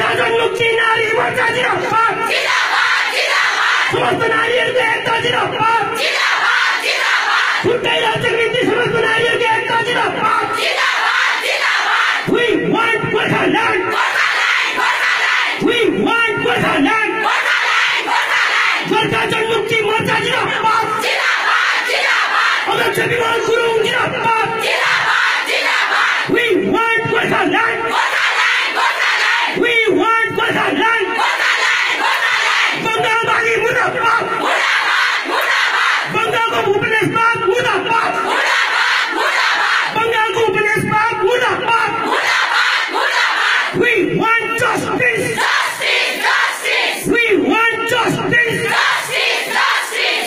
गोर्खा जनमुक्ति नारी मोर्चा जिन्दाबाद समस्त नारीहरूको एकता जिन्दाबाद छुट्टै राज्यको निम्ति समस्त नारीहरूको एकता जिन्दाबाद We want Gorkhaland We want Gorkhaland Gorkha Janmukti Morcha जिन्दाबाद अध्यक्ष विमल गुरुङ जिन्दाबाद We want Gorkhaland We want Gorkhaland बंगालबागी मुर्दाबाद बंगालको भूपेश बाग मुर्दाबाद बंगालको भूपेश बाग मुर्दाबाद We want justice We want justice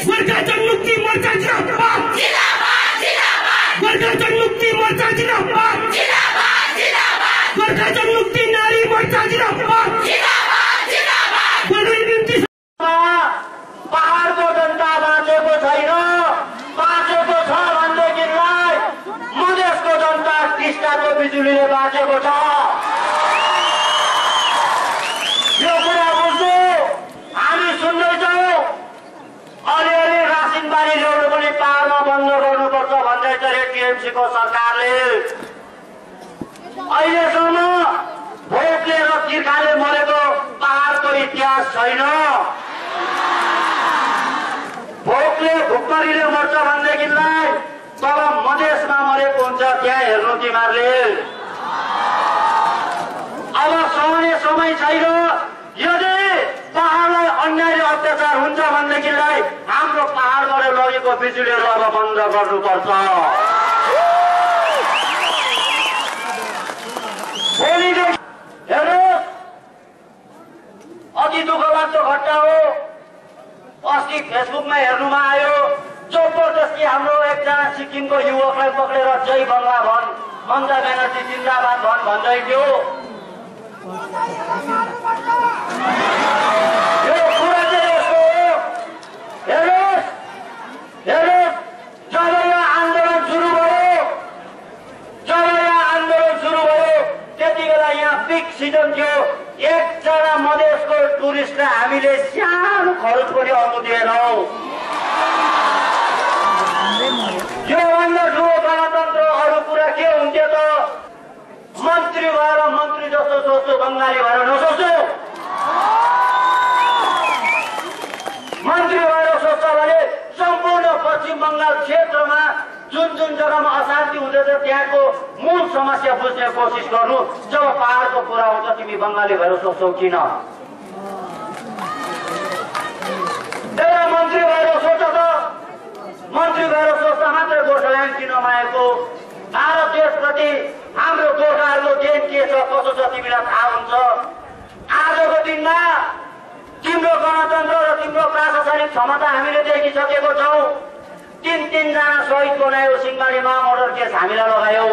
Gorkha Janmukti Morcha जिन्दाबाद गोर्खा जनमुक्ति मोर्चा जिन्दाबाद गोर्खा जनमुक्ति नारी मोर्चा जिन्दाबाद पहाडको जनता बाँचेको छैन बाँचेको छ भनेदेखिलाई मधेसको जनता टिस्टाको बिजुलीले बाँचेको छ यो कुरा बुझ्नु हामी सुन्दैछौँ अलिअलि रासिनबारी ल्याउनु पनि पहाडमा बन्द गर्नुपर्छ भन्दैछ रे टिएमसीको सरकारले अहिलेसम्म भोटले र तिर्खाले मरेको पहाडको इतिहास छैन भोकले भुक्करीले मर्छ भनेदेखिलाई तब मधेसमा मरेको हुन्छ त्यहाँ हेर्नु तिमीहरूले अब सहने समय छैन यदि पहाडलाई अन्यायले अत्याचार हुन्छ भनेदेखिलाई हाम्रो पहाडबाट लगेको बिजुलीहरू अब बन्द गर्नुपर्छ भोलिदेखि हेर्नुहोस् अति दुःखलाग्दो घटना हो अस्ति फेसबुकमा हेर्नुमा आयो जबरजस्ती हाम्रो एकजना सिक्किमको युवकलाई पक्रेर जय बङ्गला भन् ममता ब्यानर्जी जिन्दाबाद भन् भन्दै थियो यो कुरा चाहिँ यस्तो हो हेर्नुहोस् जब यहाँ आन्दोलन सुरु भयो त्यति बेला यहाँ पिक सिजन थियो एकजना मधेसको टुरिस्टलाई हामीले सानो खर्च पनि आउनु दिएनौँ योभन्दा ठुलो गणतन्त्र अरू कुरा के हुन्थ्यो त मन्त्री भएर मन्त्री जस्तो सोच्छु बङ्गाली भएर नसोच्छु मन्त्री भएर सोच्छ भने सम्पूर्ण पश्चिम बङ्गाल क्षेत्रमा जुन जग्गामा अशान्ति हुँदैछ त्यहाँको मूल समस्या बुझ्ने कोसिस गर्नु जब पहाडको कुरा हुन्छ तिमी बङ्गाली भएर सोच्छौ किन एउटा मन्त्री भएर सोच त मन्त्री भएर सोच्दा मात्रै गोर्खाल्यान्ड किन माएको भारत देशप्रति हाम्रो गोर्खाहरूको देन के छ कसो छ तिमीलाई थाहा हुन्छ आजको दिनमा तिम्रो गणतन्त्र र तिम्रो प्रशासनिक क्षमता हामीले देखिसकेको छौँ तीन जना शहीद बनायो सिंहमारीमा मर्डर केस हामीलाई लगायौ